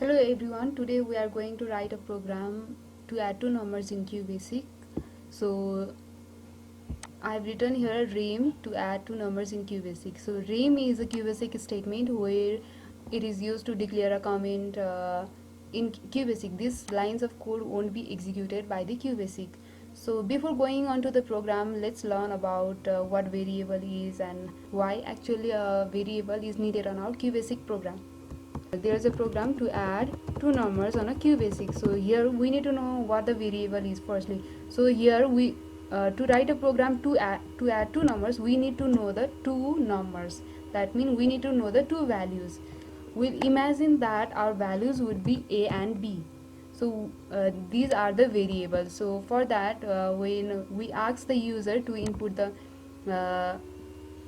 Hello everyone, today we are going to write a program to add two numbers in QBasic. So I have written here rem to add two numbers in QBasic. So rem is a QBasic statement where it is used to declare a comment in QBasic. These lines of code won't be executed by the QBasic. So before going on to the program, let's learn about what variable is and why actually a variable is needed on our QBasic program. There's a program to add two numbers on a QBasic. So here we need to know what the variable is firstly. So here we to write a program to add two numbers, we need to know the two numbers. That means we need to know the two values. We'll imagine that our values would be a and b. So these are the variables. So for that, when we ask the user to input the uh,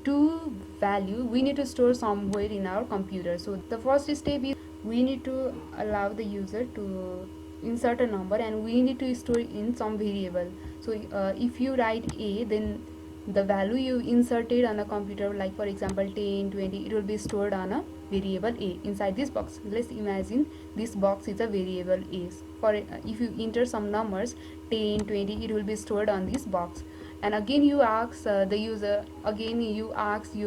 to value, we need to store somewhere in our computer. So the first step is we need to allow the user to insert a number and we need to store in some variable. So if you write a, then the value you inserted on a computer, like for example 10, 20, it will be stored on a variable a inside this box. Let's imagine this box is a variable a. For if you enter some numbers 10, 20, it will be stored on this box. And again you ask your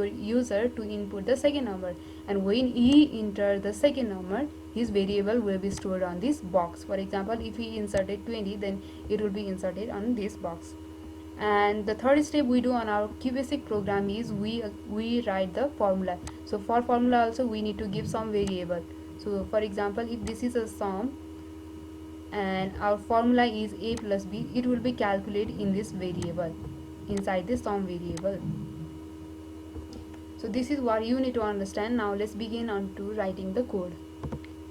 user to input the second number, and when he enter the second number, his variable will be stored on this box. For example, if he inserted 20, then it will be inserted on this box. And the third step we do on our QBasic program is we write the formula. So for formula also we need to give some variable. So for example, if this is a sum and our formula is a plus b, it will be calculated in this variable, inside this sum variable. So this is what you need to understand. Now let's begin on to writing the code.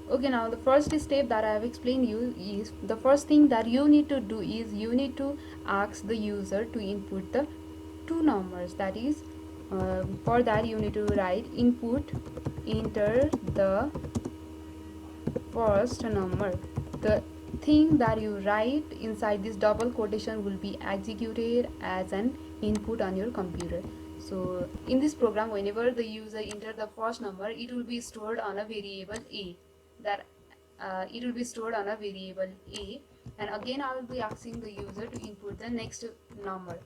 Okay, now the first step that I have explained you is, the first thing that you need to do is you need to ask the user to input the two numbers. That is, for that you need to write input, enter the first number. The thing that you write inside this double quotation will be executed as an input on your computer. So in this program, whenever the user enter the first number, it will be stored on a variable a. That it will be stored on a variable a, and again I will be asking the user to input the next number.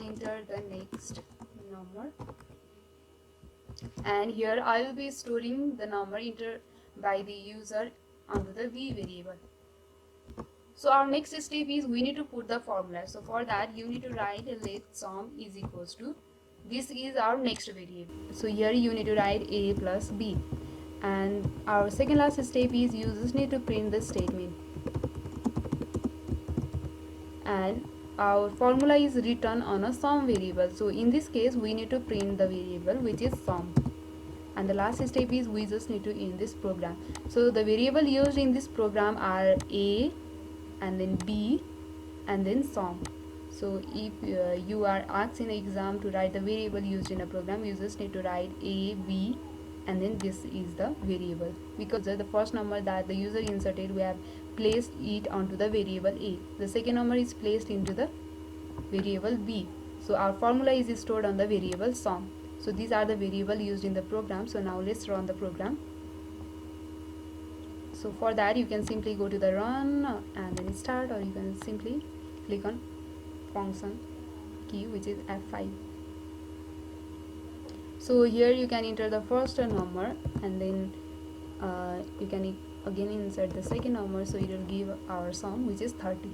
Enter the next number, and here I will be storing the number entered by the user onto the v variable. So our next step is we need to put the formula. So for that you need to write let sum is equals to, this is our next variable. So here you need to write a plus b, and our second last step is you just need to print the statement, and our formula is written on a sum variable. So in this case we need to print the variable which is sum, and the last step is we just need to end this program. So the variable used in this program are a and then b and then sum. So if you are asked in exam to write the variable used in a program, you just need to write a, b, and then this is the variable, because the first number that the user inserted, we have placed it onto the variable a. The second number is placed into the variable b. So our formula is stored on the variable sum. So these are the variable used in the program. So now let's run the program. So for that you can simply go to the run and then start, or you can simply click on function key, which is F5. So here you can enter the first number, and then you can again insert the second number, so it will give our sum which is 30.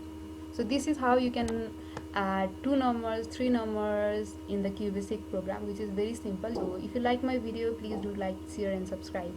So this is how you can add two numbers, three numbers in the QBasic program, which is very simple. So if you like my video, please do like, share and subscribe.